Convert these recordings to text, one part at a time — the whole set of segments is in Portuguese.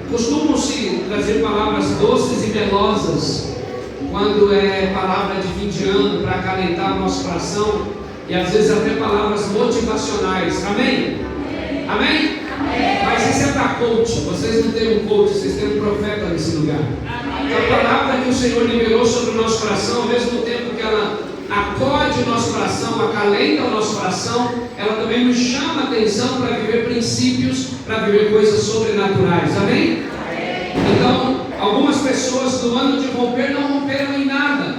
Costumam-se trazer palavras doces e melosas quando é palavra de fim de ano para acalentar o nosso coração, e às vezes até palavras motivacionais. Amém? Amém? Mas isso é para coach. Vocês não têm um coach, vocês têm um profeta nesse lugar. Então, a palavra que o Senhor liberou sobre o nosso coração, ao mesmo tempo que ela acode o nosso coração, acalenta o nosso coração, ela também nos chama a atenção para viver princípios, para viver coisas sobrenaturais. Amém? Então, algumas pessoas no ano de romper não romperam em nada,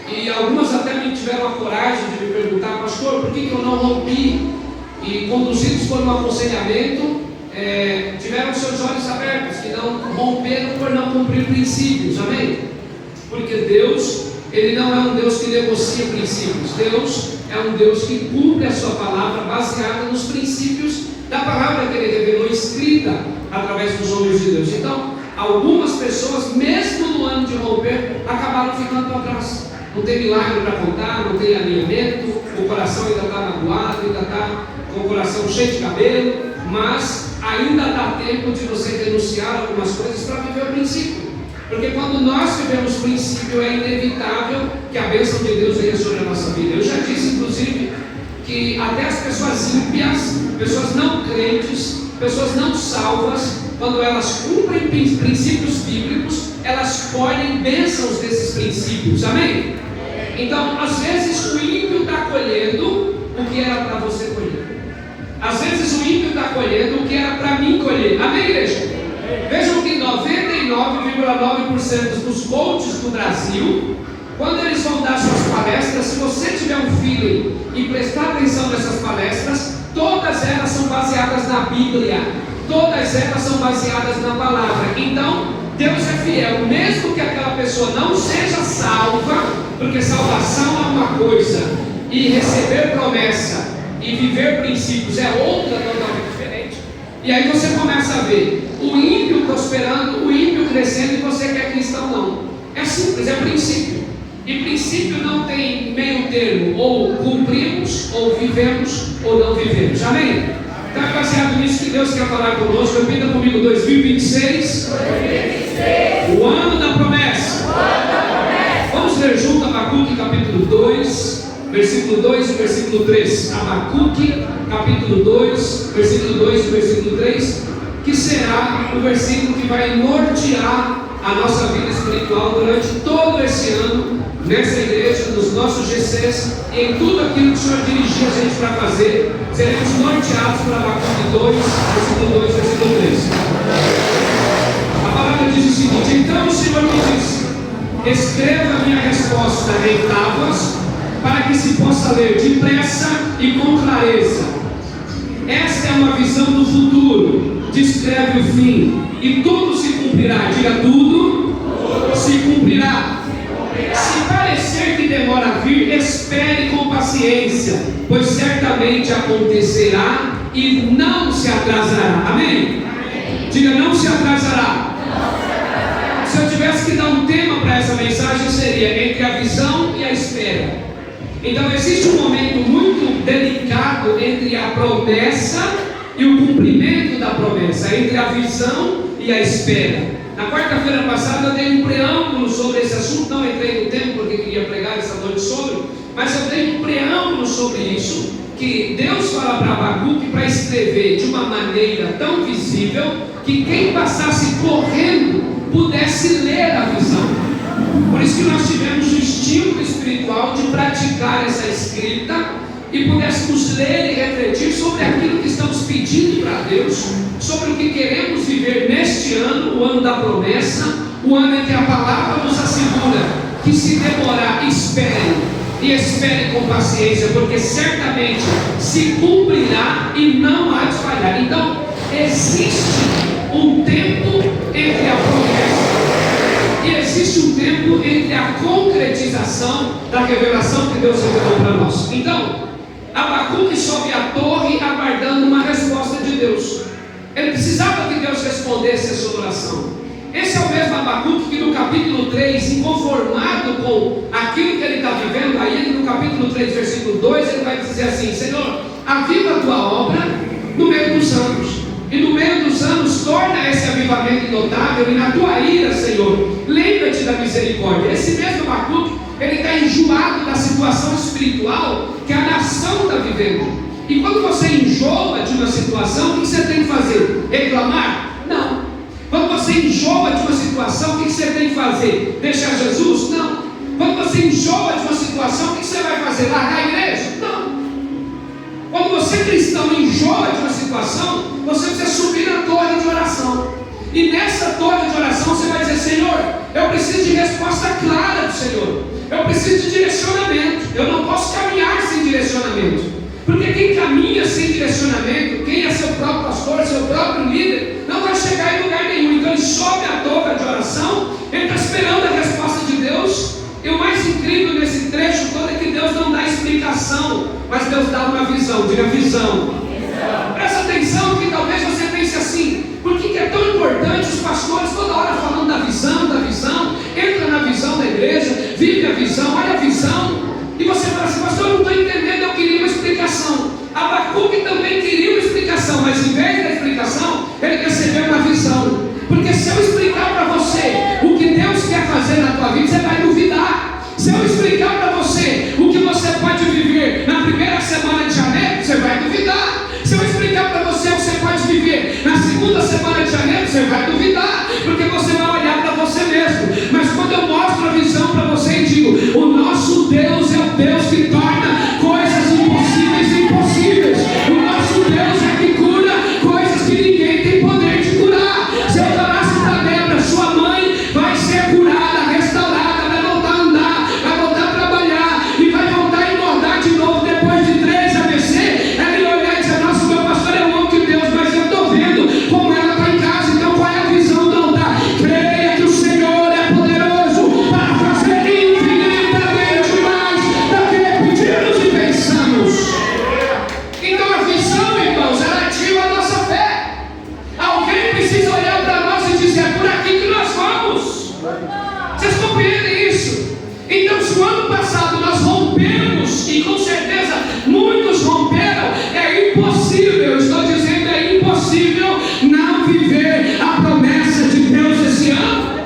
e algumas até me tiveram a coragem de me perguntar: pastor, por que eu não rompi? E conduzidos por um aconselhamento, tiveram seus olhos abertos, que não romperam por não cumprir princípios. Amém? Porque Deus, Ele não é um Deus que negocia princípios. Deus é um Deus que cumpre a sua palavra baseada nos princípios da palavra que Ele revelou escrita através dos homens de Deus. Então, algumas pessoas, mesmo no ano de romper, acabaram ficando para trás. Não tem milagre para contar, não tem alinhamento, o coração ainda está magoado, ainda está com o coração cheio de cabelo, mas ainda dá tempo de você renunciar algumas coisas para viver o princípio. Porque quando nós vivemos o princípio, é inevitável que a bênção de Deus venha sobre a nossa vida. Eu já disse, inclusive, que até as pessoas ímpias, pessoas não crentes, pessoas não salvas, quando elas cumprem princípios bíblicos, elas colhem bênçãos desses princípios. Amém? Então, às vezes o ímpio está colhendo o que era para você colher. Às vezes o ímpio está colhendo o que era para mim colher. Amém, igreja? Vejam que 99,9% dos coaches do Brasil, quando eles vão dar suas palestras, se você tiver um feeling e prestar atenção nessas palestras, todas elas são baseadas na Bíblia, todas elas são baseadas na palavra. Então, Deus é fiel, mesmo que aquela pessoa não seja salva, porque salvação é uma coisa, e receber promessa e viver princípios é outra totalmente diferente. E aí você começa a ver o ímpio prosperando, o ímpio crescendo, e você que é cristão não. É simples, é princípio. E princípio não tem meio termo, ou cumprimos, ou vivemos, ou não vivemos. Amém? Então é baseado nisso que Deus quer falar conosco. Repita comigo: 2026, o ano da promessa. Vamos ler junto Abacuque capítulo 2, versículo 2 e versículo 3. Abacuque capítulo 2, versículo 2 e versículo 3, que será o versículo que vai nortear a nossa vida espiritual durante todo esse ano, nessa igreja, nos nossos GCs, e em tudo aquilo que o Senhor dirigiu a gente para fazer. Seremos norteados por Abacuque 2, versículo 2, versículo 3. A palavra diz o seguinte: então o Senhor me disse: escreva a minha resposta em tábuas, para que se possa ler depressa e com clareza. Esta é uma visão do futuro, descreve o fim, e tudo se cumprirá. Diga: tudo se cumprirá. Se parecer que demora a vir, espere com paciência, pois certamente acontecerá e não se atrasará. Amém? Diga: não se atrasará. Se eu tivesse que dar um tema para essa mensagem, seria entre a visão e a espera. Então existe um momento muito delicado entre a promessa e o cumprimento da promessa, entre a visão e a espera. Na quarta-feira passada eu dei um preâmbulo sobre esse assunto, não entrei no tempo porque queria pregar essa noite sobre, mas eu dei um preâmbulo sobre isso, que Deus fala para Abacuque para escrever de uma maneira tão visível que quem passasse correndo pudesse ler a visão. Por isso que nós tivemos o estímulo espiritual de praticar essa escrita e pudéssemos ler e refletir sobre aquilo que estamos pedindo para Deus, sobre o que queremos viver neste ano, o ano da promessa, o ano em que a palavra nos assegura que se demorar, espere, e espere com paciência, porque certamente se cumprirá e não há de falhar. Então, existe um tempo entre a promessa e existe um tempo entre a concretização da revelação que Deus revelou para nós. Então, Abacuque sobe à torre aguardando uma resposta de Deus. Ele precisava que Deus respondesse a sua oração. Esse é o mesmo Abacuque que no capítulo 3, inconformado com aquilo que ele está vivendo, aí ele no capítulo 3, versículo 2, ele vai dizer assim: Senhor, aviva a tua obra no meio dos anos, e no meio dos anos torna notável, e na tua ira, Senhor, lembra-te da misericórdia. Esse mesmo Abacuque, ele está enjoado da situação espiritual que a nação está vivendo. E quando você enjoa de uma situação, o que você tem que fazer? Reclamar? Não. Quando você enjoa de uma situação, o que você tem que fazer? Deixar Jesus? Não. Quando você enjoa de uma situação, o que você vai fazer? Largar a igreja? Não. Quando você cristão enjoa de uma situação, você precisa subir na torre de oração. E nessa torre de oração você vai dizer: Senhor, eu preciso de resposta clara do Senhor. Eu preciso de direcionamento. Eu não posso caminhar sem direcionamento. Porque quem caminha sem direcionamento, quem é seu próprio pastor, seu próprio líder, não vai chegar em lugar nenhum. Então ele sobe a torre de oração, ele está esperando a resposta de Deus. E o mais incrível nesse trecho todo é que Deus não dá explicação, mas Deus dá uma visão. Diga visão. Presta atenção que talvez você pense assim: por que é tão importante os pastores toda hora falando da visão, entra na visão da igreja, vive a visão, olha a visão. E você fala assim: pastor, eu não estou entendendo, eu queria uma explicação. Abacuque também queria uma explicação, mas em vez da explicação, ele recebeu uma visão. Porque se eu explicar para você o que Deus quer fazer na tua vida, você vai duvidar. Se eu explicar para você o que você pode viver na primeira semana de janeiro, você vai duvidar. Se eu explicar para você o que você pode viver na segunda semana de janeiro, você vai duvidar, porque você vai olhar para você mesmo. Mas quando eu mostro a visão para você e digo: o nosso Deus é o Deus que torna coisas impossíveis impossíveis. O nosso Deus é que cura coisas que ninguém tem poder de curar. Se eu falasse para Débora: sua mãe vai ser curada, restaurada, vai voltar a andar, vai voltar a trabalhar e vai voltar a engordar de novo depois de 3 AVC, ela ia olhar e dizer: nossa, meu pastor é um homem de Deus, mas eu estou vendo como ela está em casa. Então qual é a visão? Não dá. Creia que o Senhor é poderoso para fazer infinitamente mais do que pedimos e pensamos. Então a visão, irmãos, ela ativa a nossa fé. Alguém precisa olhar para nós e dizer: é por aqui que nós vamos. Vocês compreendem isso? Então, se o ano passado nós rompemos, e com certeza muitos romperam, é impossível, estou dizendo, é impossível não viver a promessa de Deus esse ano.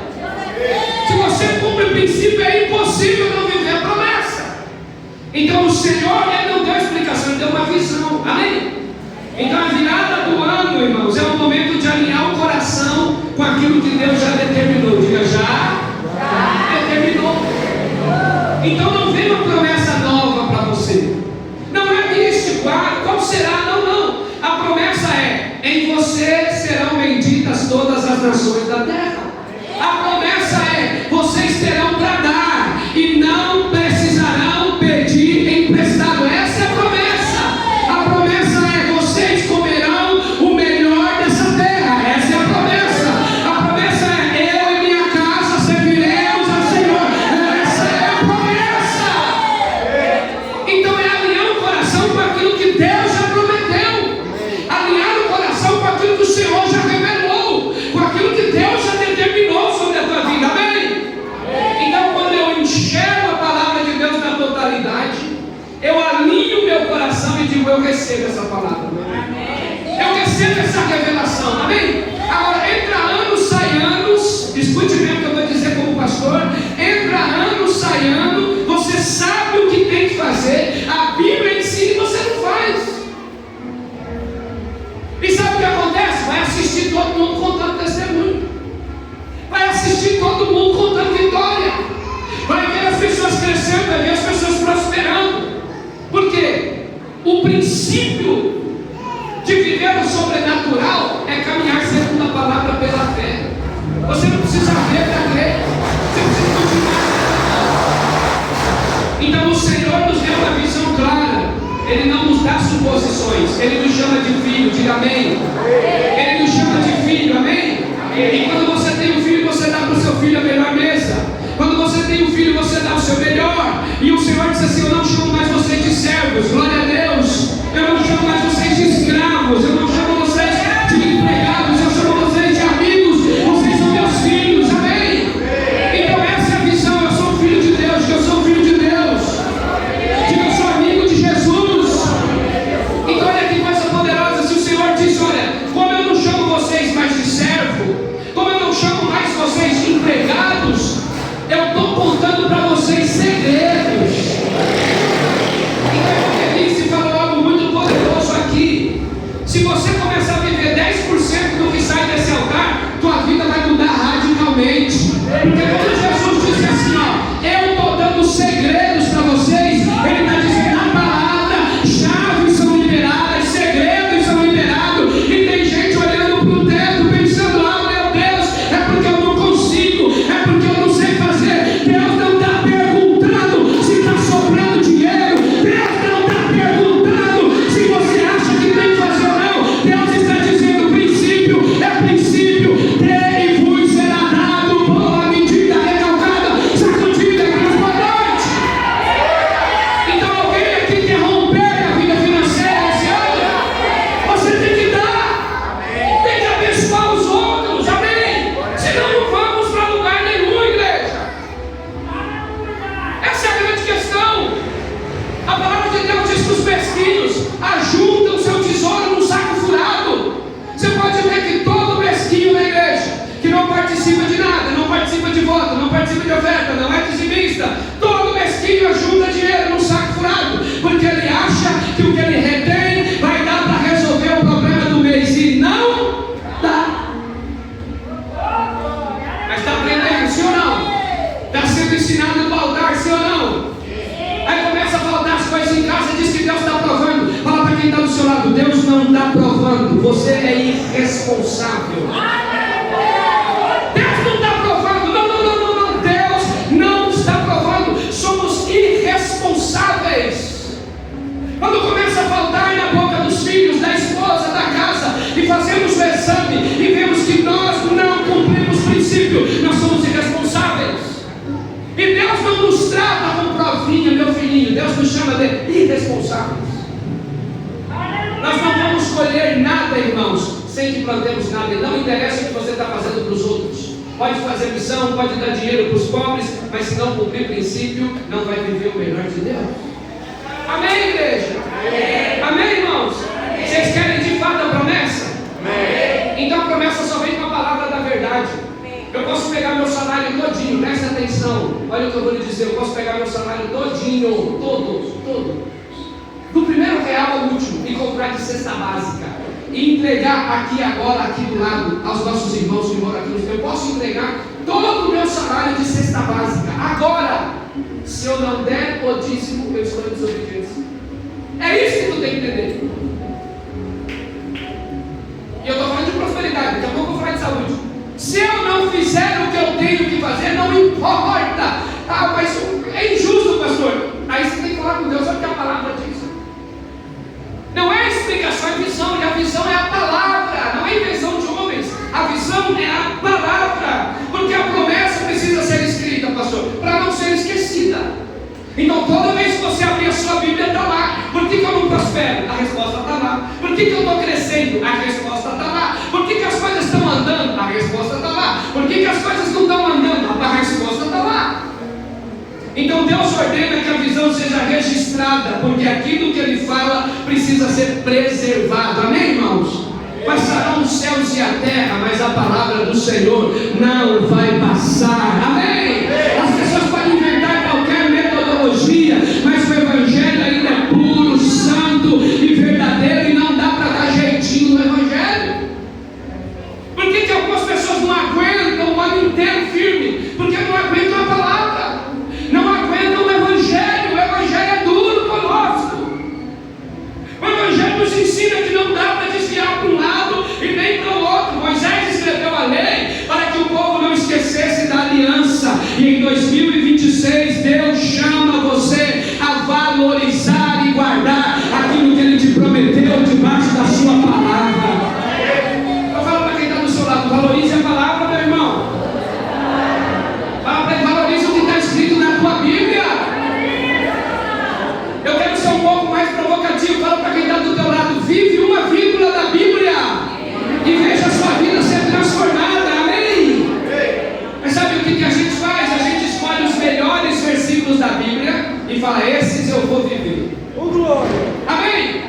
Se você cumpre o princípio, é impossível não viver a promessa. Então o Senhor, ele não deu explicação, ele deu uma visão. Amém? Então a virada do ano, irmãos, é o momento de alinhar o coração com aquilo que Deus já determinou. Diga: já determinou. Então não vem uma promessa nova para você. Não é místico. Qual será? Não. A promessa é: em você serão benditas todas as nações da terra. A promessa é: vocês terão para dar e não precisarão pedir emprestado. Essa é a promessa. A promessa é: vocês comerão o melhor dessa terra. Essa é a promessa. A promessa é: eu e minha casa serviremos ao Senhor. Essa é a promessa. Então é alinhar o coração com aquilo que Deus já prometeu. Alinhar o coração com aquilo que o Senhor já revelou, com aquilo que Deus já determinou sobre a tua vida. Amém? Então, quando eu enxergo a palavra de Deus na totalidade, eu alinho o meu coração e digo: eu recebo essa palavra. Eu recebo essa revelação. Amém? Agora, entra anos, sai anos. Escute bem o que eu vou dizer como pastor. Entra anos, sai ano. Você sabe o que tem que fazer. A Bíblia ensina e você não faz. E sabe o que acontece? Vai assistir todo mundo contando testemunho. Vai assistir todo mundo contando vitória. Vai ver as pessoas crescendo, vai ver as pessoas prosperando. Por quê? O princípio de viver o sobrenatural é caminhar segundo a palavra pela fé. Você não precisa ver para crer. Você precisa continuar. Então o Senhor nos deu uma visão clara. Ele não nos dá suposições. Ele nos chama de filho. Diga amém. Ele nos chama de filho. Amém? E quando você tem um filho, você dá para o seu filho a melhor mesa. Quando você tem um filho, você dá o seu melhor. E o Senhor diz assim: eu não chamo mais vocês de servos. Glória a Deus. Eu não chamo mais vocês de escravos. Eu não chamo vocês de empregados. Eu chamo vocês de amigos. Vocês são meus filhos. Amém? Então essa é a visão. Eu sou filho de Deus. Eu sou filho de Deus. Diga: eu sou amigo de Jesus. Então olha que coisa poderosa. Se o Senhor diz: olha, como eu não chamo vocês mais de servo, como eu não filho junta dinheiro num saco furado, porque ele acha que o que ele retém vai dar para resolver o problema do mês, e não dá. Mas está aprendendo, sim ou não? Está sendo ensinado a faltar, sim ou não? Aí começa a faltar as coisas em casa, diz que Deus está provando. Fala para quem está do seu lado: Deus não está provando, você é irresponsável. Deus não está provando, não, Deus não está provando, somos irresponsáveis. Quando começa a faltar na boca dos filhos, da esposa, da casa, e fazemos o exame e vemos que nós não cumprimos o princípio, nós somos irresponsáveis. E Deus não nos trata com provinha, meu filhinho. Deus nos chama de irresponsáveis. Nós não vamos colher nada, irmãos, sem que plantemos nada. E não interessa o que você está fazendo para os outros. Pode fazer missão, pode dar dinheiro para os pobres, mas se não cumprir princípio, não vai viver o melhor de Deus. Amém, igreja? Amém, irmãos? Vocês querem de fato a promessa? Então a promessa só vem com a palavra da verdade. Eu posso pegar meu salário todinho, presta atenção, olha o que eu vou lhe dizer, eu posso pegar meu salário todinho, todo, do primeiro real ao último, e comprar de cesta básica, e entregar aqui agora, aqui do lado, aos nossos irmãos que moram aqui. Eu posso entregar todo o meu salário de cesta básica, agora, se eu não der o dízimo, eu estou em desobediência. É isso que tu tem que entender. E eu estou falando de prosperidade, daqui a pouco eu vou falar de saúde. Se eu não fizer o que eu tenho que fazer, não importa. Ah, mas é injusto, pastor. Aí você tem que falar com Deus, olha o que a palavra diz. Não é explicação, é visão. E a visão é a palavra, não é invenção de homens. A visão é a palavra. Porque a promessa precisa ser escrita, pastor, para não ser esquecida. Então toda vez que você abrir a sua Bíblia, está lá. Por que eu não prospero? A resposta está lá. Por que eu estou crescendo? A resposta está lá. Por que as coisas estão andando? A resposta está lá. Por que as coisas não estão andando? A resposta está lá. Então Deus ordena que a visão seja registrada, porque aquilo que Ele fala precisa ser preservado. Amém, irmãos? Passarão os céus e a terra, mas a palavra do Senhor não vai passar. Amém? As pessoas podem inventar qualquer metodologia, mas o Evangelho ainda é puro, santo e verdadeiro, e não dá para dar jeitinho no Evangelho. Por que algumas pessoas não aguentam o ano inteiro firme? Porque não aguentam a palavra, não aguentam o Evangelho. O Evangelho é duro conosco. O Evangelho nos ensina que não dá para desviar para um lado e nem para o outro. Moisés escreveu a lei para que o povo não esquecesse da aliança. E em 2026 Deus chama você a valorizar e guardar aquilo que Ele te prometeu debaixo da sua palavra. Eu falo para quem está do seu lado: valorize a palavra, meu irmão. Fala para ele: valorize o que está escrito na tua Bíblia. Eu quero ser um pouco mais provocativo. Fala para quem está do teu lado: vive uma vírgula da Bíblia e veja a sua vida ser transformada. Amém? Mas sabe o que a gente faz? A gente escolhe os melhores versículos da Bíblia e fala: esses eu vou viver. Amém?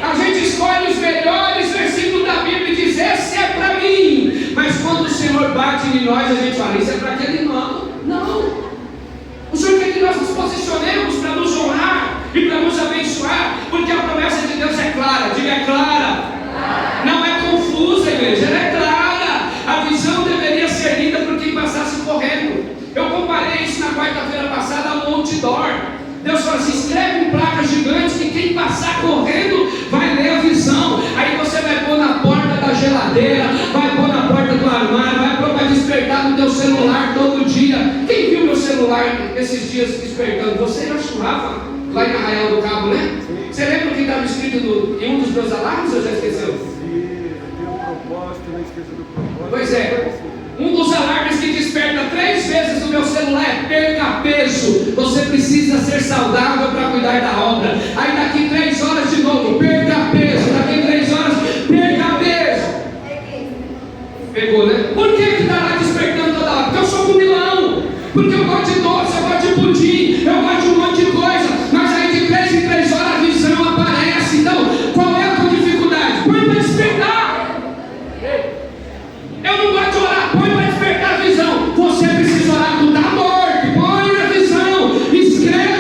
A gente escolhe os melhores versículos da Bíblia e diz: esse é para mim. Mas quando o Senhor bate em nós, a gente fala: isso é para aquele irmão. Não. O Senhor quer que nós nos posicionemos para nos honrar e para nos abençoar, porque a promessa de Deus é clara. Diga: é clara. Não é confusa, igreja, ela é clara. A visão deveria ser lida por quem passasse correndo. Eu comparei isso na quarta-feira passada ao outdoor. Deus falou assim: escreve em placas gigantes que quem passar correndo vai ler a visão. Aí você vai pôr na porta da geladeira, vai pôr na porta do armário, vai pôr para despertar no teu celular todo dia. Quem viu meu celular esses dias despertando? Você, eu Rafa, lá em Arraial do Cabo, né? Você lembra o que estava escrito em um dos meus alarmes ou já esqueceu? Pois é, um dos alarmes que desperta 3 vezes no meu celular é: perca peso, você precisa ser saudável para cuidar da obra. Aí daqui 3 horas de novo: perca peso, daqui 3 horas: perca peso. Pegou, né? Por que está lá despertando toda hora? Porque eu sou comilão, porque eu gosto de doce, eu gosto de pudim, eu gosto de um monte de coisa. Mas aí de 3 em 3 horas a visão aparece. Então, qual é a tua dificuldade? Põe para despertar. Eu não gosto de orar, põe para despertar a visão. Você precisa orar com da morte, põe a visão, escreve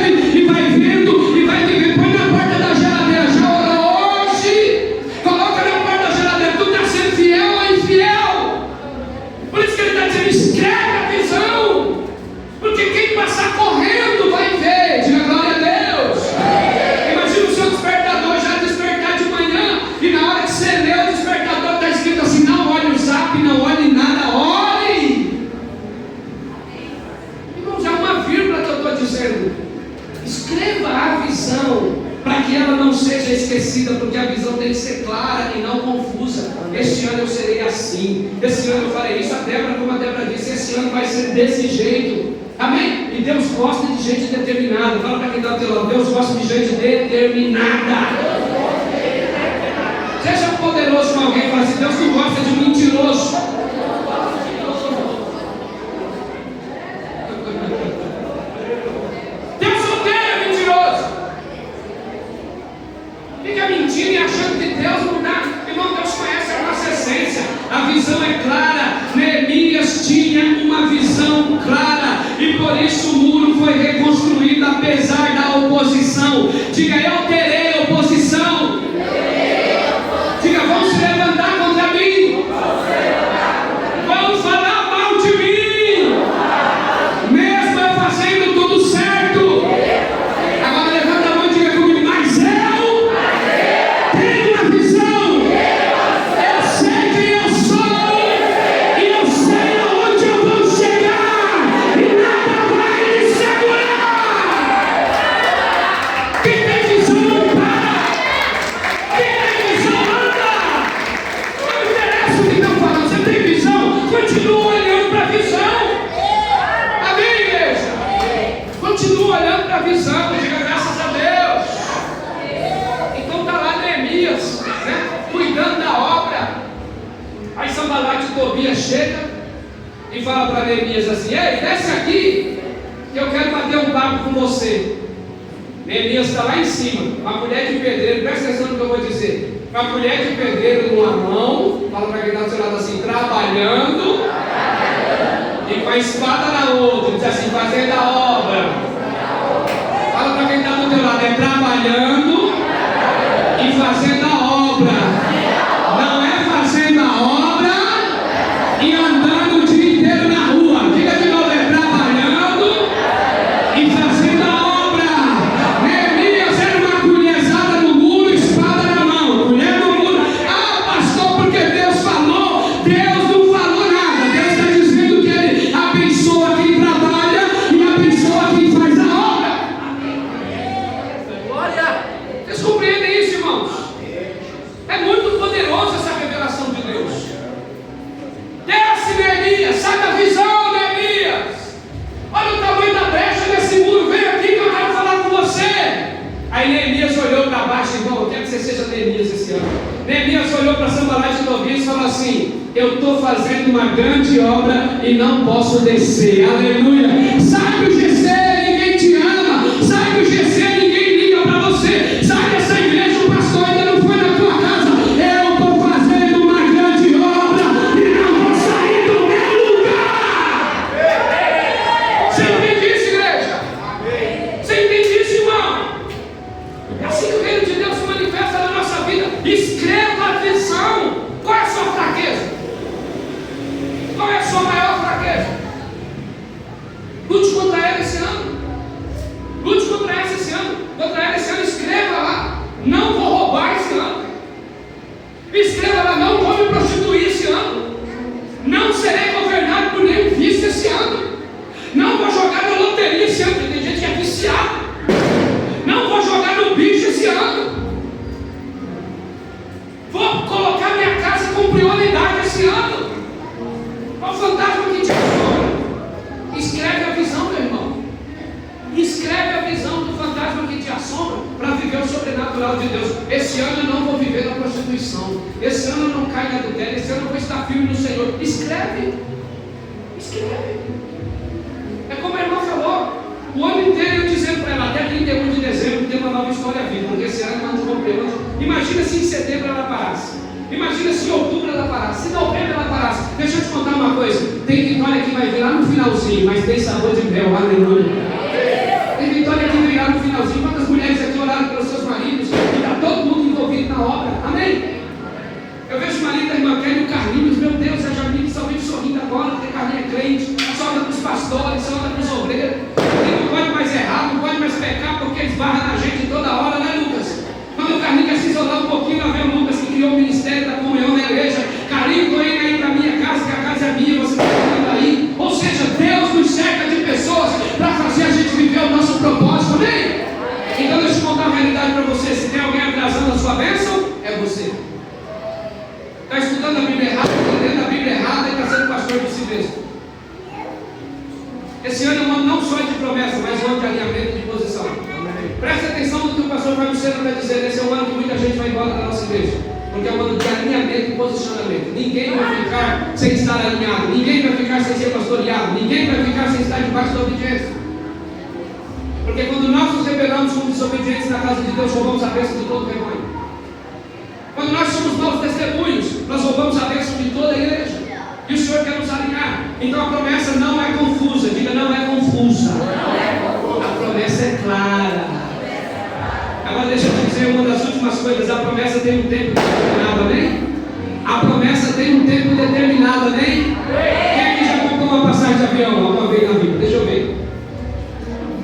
Porque quem passar correndo vai ver. Diga glória a Deus. Imagina o seu despertador já despertar de manhã e na hora que você lê o despertador está escrito assim: não olhe o zap, não olhe nada, ore. Irmãos, é uma vírgula que eu estou dizendo. Escreva a visão para que ela não seja esquecida, porque a visão tem que ser clara e não confusa. Este ano eu serei assim, esse ano eu farei isso. A Débora, como a Débora disse, esse ano vai ser desse jeito. Amém? E Deus gosta de gente determinada. Fala para quem está ao teu lado: Deus gosta de gente determinada. Seja poderoso com alguém e fala assim: Deus não gosta de mentiroso. Deus odeia mentiroso. Fica mentindo e achando que Deus não dá. Irmão, Deus conhece a nossa essência. A visão é clara. Neemias tinha uma visão clara, e por isso o muro foi reconstruído apesar da oposição. Diga: eu terei oposição. Diga: vão se levantar contra mim. Vão falar mal de mim, mesmo eu fazendo tudo certo. Agora levanta a mão e diga comigo: mas eu tenho uma visão. Eu sei quem eu sou e eu sei aonde eu vou chegar, e nada vai me segurar. Quem tem visão não para. Quem tem visão anda. Não interessa o que estão falando. Você tem visão? Continua olhando para a visão. Amém, igreja? Continua olhando para a visão. Diga graças a Deus. Então está lá Neemias, né, cuidando da obra. Aí Sanbalate e Tobias chega e fala para Neemias assim: ei, desce aqui que eu quero bater um papo com você. Neemias está lá em cima, uma colher de pedreiro. Presta atenção no que eu vou dizer. Uma colher de pedreiro numa mão, fala para quem está do seu lado assim: trabalhando, e com a espada na outra, diz assim: fazendo a obra. Fala para quem está do teu lado: é trabalhando e fazendo a obra. Não é fazendo a obra e andando o dia inteiro na rua. Diga de novo: é trabalhando e fazendo a obra. Neemias era uma colherzada no muro, espada na mão, colher no muro. Ah, pastor, porque Deus falou. Deus não falou nada. Deus está dizendo que Ele abençoa quem trabalha e abençoa quem faz a obra. Glória! Vocês compreendem isso, irmãos? É muito poderosa essa revelação de Deus. Desce, Neemias, sai da visão, Neemias. Olha o tamanho da brecha desse muro. Vem aqui que eu quero falar com você. Aí Neemias olhou para baixo. Irmão, eu quero que você seja Neemias esse ano. Neemias olhou para Sanbalate e Tobias e falou assim: eu estou fazendo uma grande obra e não posso descer. Aleluia. Sai do GC, ninguém te ama. Sai do GC, ninguém liga para você. Sai dessa igreja, o pastor ainda não foi na tua casa. Eu estou fazendo uma grande obra e não vou sair do meu lugar. Você entende isso, igreja? Você entende isso, irmão? É assim que o reino de Deus se manifesta na nossa vida. Escreva a visão. Qual é a sua fraqueza? Qual é a sua maior fraqueza? Lute contra ela esse ano. Lute contra ela esse ano. Contra ela esse ano, escreva lá: não vou roubar esse ano. Escreva lá: não vou me prostituir esse ano. Não serei governado por nenhum vício esse ano. Não vou jogar na loteria esse ano, porque tem gente que é viciada. Não vou jogar no bicho esse ano. Vou colocar minha casa com prioridade esse ano. Qual fantasma que te assombra? Escreve a visão, meu irmão. Escreve a visão do fantasma que te assombra para viver o sobrenatural de Deus. Esse ano eu não vou viver na prostituição. Esse ano eu não caio na adultério. Esse ano eu vou estar firme no Senhor. Escreve. Escreve. É como a irmã falou. O ano inteiro eu dizendo para ela: até 31 de dezembro tem uma nova história viva. Porque esse ano não rompeu. Imagina se em setembro ela parasse. Imagina se em outubro ela parasse. Se em novembro ela parasse. Deixa eu te contar uma coisa. Tem vitória que vai vir lá no finalzinho, mas tem sabor de mel. Aleluia. Tem vitória que virá no finalzinho. Quantas mulheres aqui oraram pelos seus maridos? E está todo mundo envolvido na obra. Amém? Eu vejo o marido da irmã Kelly e o Carlinhos. Meu Deus, a Jamile somente sorrindo agora, porque Carlinhos é crente. Só anda para os pastores, só anda para os obreiros. esbarra na gente toda hora, né, Lucas? Quando o Carlinhos quer se isolar um pouquinho, lá vem o Lucas que criou o ministério da comunhão na igreja. Carlinhos, estou indo aí para a minha casa, que a casa é minha, você está ficando aí. Ou seja, Deus nos cerca de pessoas para fazer a gente viver o nosso propósito, amém? Então deixa eu contar uma realidade para você. Se tem alguém atrasando a sua bênção, é você. Está estudando a Bíblia errada, entendendo a Bíblia errada e está sendo pastor de si mesmo. Esse ano é um ano não só de promessa, mas um ano de alinhamento de posição. Preste atenção no que o pastor Fábio Sena está dizendo. Esse é um ano que muita gente vai embora da nossa igreja, porque é um ano de alinhamento e posicionamento. Ninguém vai ficar sem estar alinhado, ninguém vai ficar sem ser pastoreado, ninguém vai ficar sem estar debaixo da obediência. Porque quando nós nos rebelamos como desobedientes na casa de Deus, roubamos a bênção de todo o rebanho. Quando nós somos maus testemunhos, nós roubamos a bênção de toda a igreja. E o Senhor quer nos alinhar. Então a promessa não é confusa. Diga, não é confusa. A promessa é clara. Agora deixa eu te dizer uma das últimas coisas. A promessa tem um tempo determinado, amém? A promessa tem um tempo determinado, amém? Quem aqui já comprou uma passagem de avião alguma vez na vida? Deixa eu ver.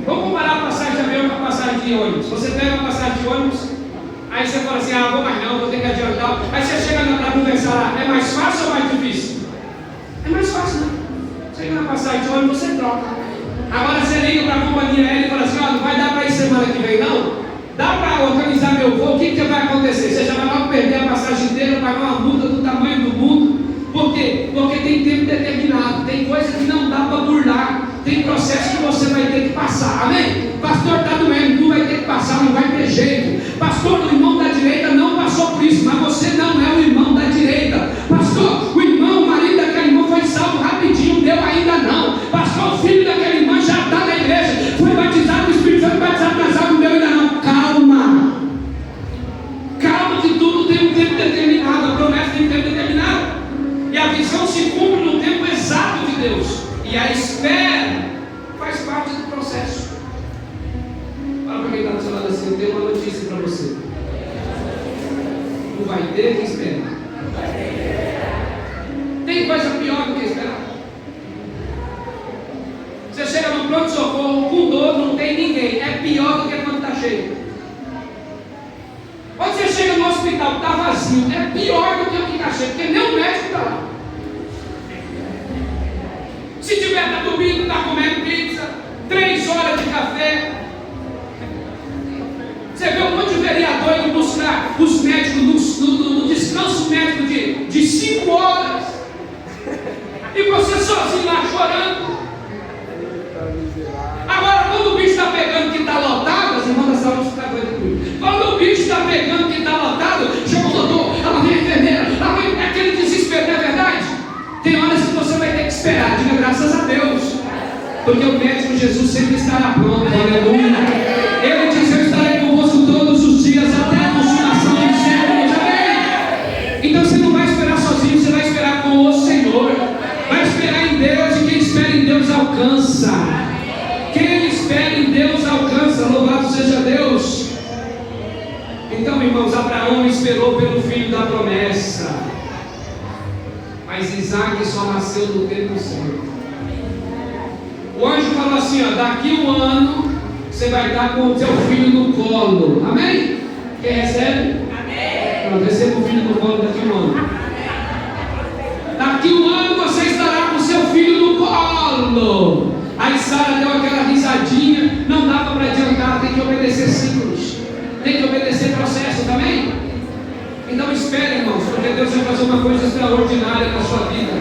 Vamos comparar a passagem de avião com a passagem de ônibus. Você pega uma passagem de ônibus, aí você fala assim, vou mais não, vou ter que adiantar. Aí você chega lá para conversar lá, é mais fácil ou mais difícil? É mais fácil, né? Chega na passagem de ônibus, você troca. Agora você liga para a companhia aérea e fala assim, não vai dar para ir semana que vem não? Dá para organizar meu voo, o que vai acontecer? Você já vai logo perder a passagem inteira, pagar uma multa do tamanho do mundo. Por quê? Porque tem tempo determinado, tem coisa que não dá para burlar, tem processo que você vai ter que passar, amém? Pastor, está doendo, tu vai ter que passar, não vai ter jeito. Pastor, o irmão da direita não passou por isso, mas você não é o irmão da direita. Pastor, o irmão, o marido daquela irmã foi salvo rapidinho, deu ainda não. Pastor, o filho daquela irmã já está na igreja, foi batizado no Espírito Santo, batizado nas águas, não deu ainda não. Calma, calma que tudo tem um tempo determinado, a promessa tem um tempo determinado. E a visão se cumpre no tempo exato de Deus. E a espera faz parte do processo. Fala para quem está do seu lado assim, eu tenho uma notícia para você. Não vai ter que esperar. Tem coisa pior do que esperar. Você chega no pronto-socorro com dor, não tem ninguém. É pior do que quando está cheio. Quando você chega no hospital, está vazio. É pior do que o que está cheio, porque nem o médico está lá. Se tiver, está dormindo, está comendo pizza, 3 horas de café. Você vê um monte de vereador indo buscar os médicos no descanso médico de 5 horas. E você sozinho lá chorando. Agora, quando o bicho está pegando que está lotado, as irmãs da saúde ficam doidas comigo. Quando o bicho está pegando que está lotado, chama o doutor, ela vem a enfermeira, ela vem, é aquele desespero, não é verdade? Tem horas que você vai ter que esperar, diga graças a Deus, porque o médico Jesus sempre estará pronto, aleluia. Ele diz, eu estarei convosco todos os dias até a consumação dos séculos, amém? Então você não vai esperar sozinho, você vai esperar com o Senhor, vai esperar em Deus, e quem espera em Deus alcança. Quem espera em Deus alcança, louvado seja Deus. Então, irmãos, Abraão esperou pelo filho da promessa, mas Isaac só nasceu no tempo certo. O anjo falou assim, daqui 1 ano você vai estar com o seu filho no colo, amém? Quem recebe? Amém. Pronto, receba o filho no colo daqui 1 ano. Daqui 1 ano você estará com o seu filho no colo. Aí Sara deu aquela risadinha, não dava para adiantar, tem que obedecer ciclos, tem que obedecer processo também. Então espere, irmãos, porque Deus vai fazer uma coisa extraordinária na sua vida.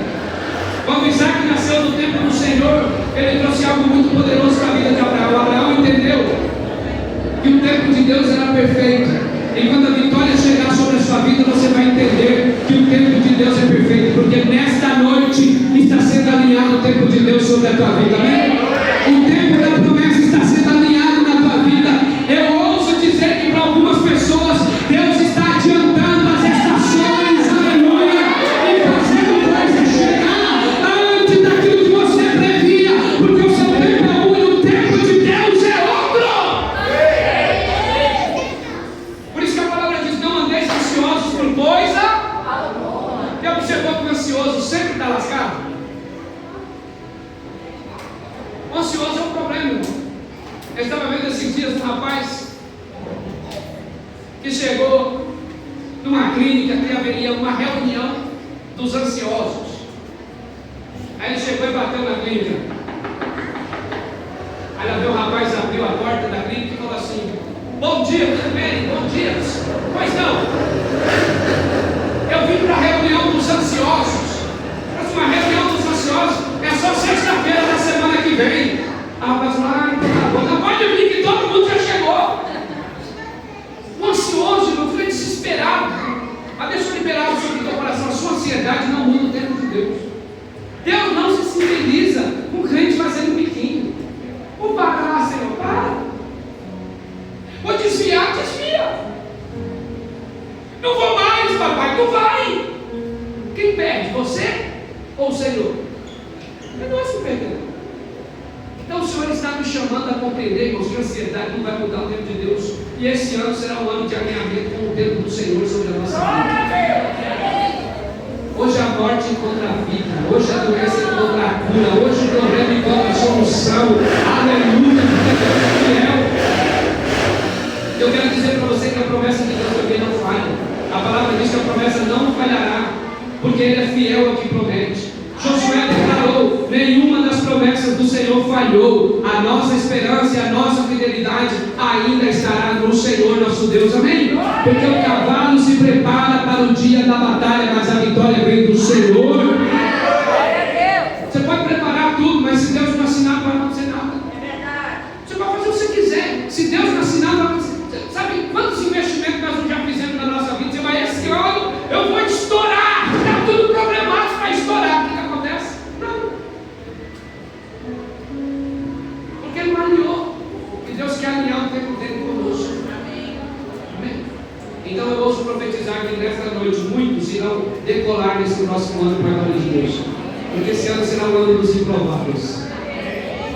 Quando Isaac nasceu no tempo do Senhor, ele trouxe algo muito poderoso para a vida de Abraão. Abraão entendeu que o tempo de Deus era perfeito. E quando a vitória chegar sobre a sua vida, você vai entender que o tempo de Deus é perfeito, porque nesta noite está sendo alinhado o tempo de Deus sobre a tua vida, amém? O tempo da promessa está sendo alinhado na tua vida. Eu ouso dizer que para algumas pessoas Deus está adiantando as estações, aleluia, e fazendo coisas chegar antes daquilo que você previa, porque o seu tempo é um e o tempo de Deus é outro. Por isso que a palavra diz, não andeis ansiosos por coisa. Já observou que o ansioso sempre está lascado? O ansioso é um problema. Eu estava vendo esse esses dias um rapaz que chegou numa clínica que haveria uma reunião dos ansiosos. Aí ele chegou e bateu na clínica. Aí lá veio o rapaz, abriu a porta da clínica e falou assim: bom dia, tudo bem? Bom dia. Pois não, eu vim para a reunião dos ansiosos. Mas uma reunião dos ansiosos é só sexta-feira da semana que vem. A rapaz falou: ah, então tá bom, não pode vir que todo mundo já chegou. O ansioso, meu filho, é desesperado. Mas deixa eu liberar o seu coração. A sua ansiedade não muda o tempo de Deus. Deus não se civiliza com o crente fazendo biquinho. Vou parar, Senhor, para. Vou desviar, desvia. Não vou mais, papai, não vai. Quem perde, você ou o Senhor? É nós que perdemos. Então o Senhor está nos chamando a compreender, irmãos, que a ansiedade não vai mudar o tempo de Deus. E esse ano será um ano de alinhamento com o tempo do Senhor sobre a nossa vida. Hoje a morte encontra a vida, hoje a doença encontra a cura, hoje o problema encontra a solução. Aleluia, porque Deus é fiel. Eu quero dizer para você que a promessa de Deus também não falha. A palavra diz que a promessa não falhará, porque Ele é fiel ao que promete. Josué declarou: nenhuma das promessas do Senhor falhou. A nossa esperança e a nossa fidelidade ainda estará no Senhor nosso Deus, amém? Porque o cavalo se prepara para o dia da batalha, mas a vitória vem do Senhor. Você pode preparar tudo, mas se Deus não assinar, não vai acontecer nada. Você pode fazer o que você quiser, se Deus não assinar, não vai acontecer. Sabe quantos investimentos nós já fizemos na nossa vida? Você vai: esse ano eu vou estourar, está tudo problemático para estourar. O que acontece? Não. Porque Ele não alinhou. E Deus quer alinhar o tempo dele conosco. Amém? Então eu ouço profetizar que nesta noite muitos irão decolar nesse próximo ano para a glória de Deus. Porque esse ano será o ano dos improváveis.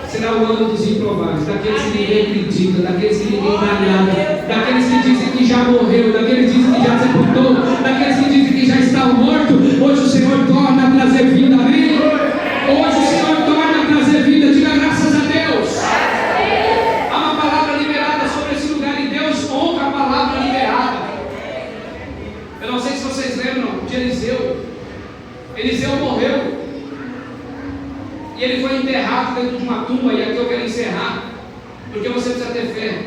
Será o ano dos improváveis, daqueles que ninguém acredita, daqueles que ninguém dá nada, daqueles que dizem que já morreu, daqueles que dizem que já sepultou, daqueles que dizem que já está morto. Hoje o Senhor torna a trazer vida, amém? Hoje o Senhor torna a trazer vida, diga graças a Deus. Há uma palavra liberada sobre esse lugar e Deus honra a palavra liberada. Eu não sei se vocês lembram de Eliseu. Eliseu morreu e ele foi enterrado dentro de uma tumba. E aqui eu quero encerrar, porque você precisa ter fé.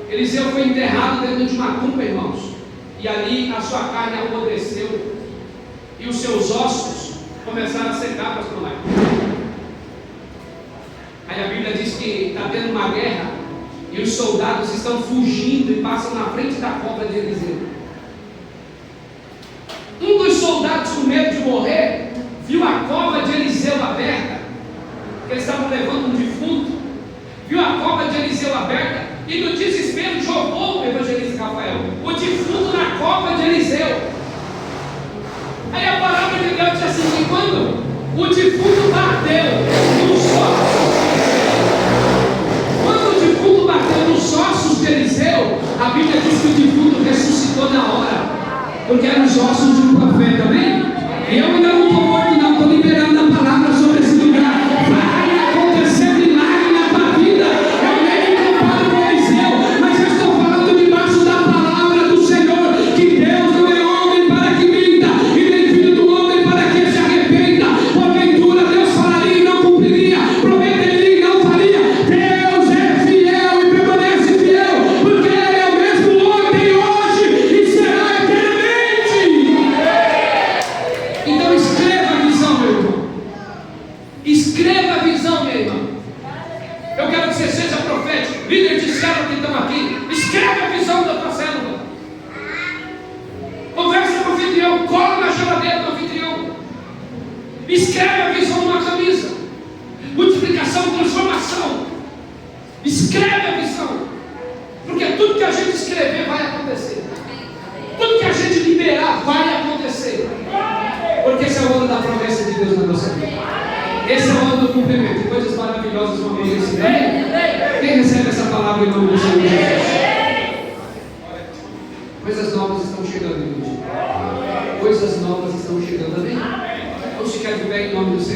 Eliseu foi enterrado dentro de uma tumba, irmãos, e ali a sua carne apodreceu e os seus ossos começaram a secar, pastor Maio. Aí a Bíblia diz que está tendo uma guerra e os soldados estão fugindo e passam na frente da cova de Eliseu. Um dos soldados, com medo de morrer, viu a cova de Eliseu aberta, que eles estavam levando um defunto, viu a cova de Eliseu aberta e no desespero jogou o evangelista Rafael, o defunto, na cova de Eliseu. Aí a palavra de Deus diz assim, que quando o defunto bateu nos ossos, nos ossos de Eliseu, a Bíblia diz que o defunto ressuscitou na hora, porque eram os ossos de um profeta, amém? E eu ainda não estou morto, não, estou liberando a palavra sobre esse lugar. Vai acontecer milagre na tua vida. Eu nem me comparo com Eliseu, mas eu estou falando debaixo da palavra do Senhor, que Deus não é homem para que minta, e nem filho do homem para que se arrependa. Porventura Deus falaria e não cumpriria, prometeria e não faria. Deus é fiel e permanece fiel, porque Ele é o mesmo ontem, hoje e será eternamente. Então escreva a visão, meu irmão. Escreva a visão, meu irmão. Eu quero que você seja profético, líder de célula que estão aqui. Escreve a visão da tua célula. Conversa com o anfitrião, cola na geladeira do anfitrião. Escreve a visão numa camisa. Multiplicação, transformação. Escreve a visão. Porque tudo que a gente escrever vai acontecer. Tudo que a gente liberar vai acontecer. Porque esse é o ano da promessa de Deus na nossa vida. Esse é o ano do cumprimento. Coisas maravilhosas vão acontecer. Quem recebe essa palavra em nome do Senhor Jesus? Coisas novas estão chegando, irmãos. Coisas novas estão chegando, amém? Vamos ficar de pé em nome do Senhor.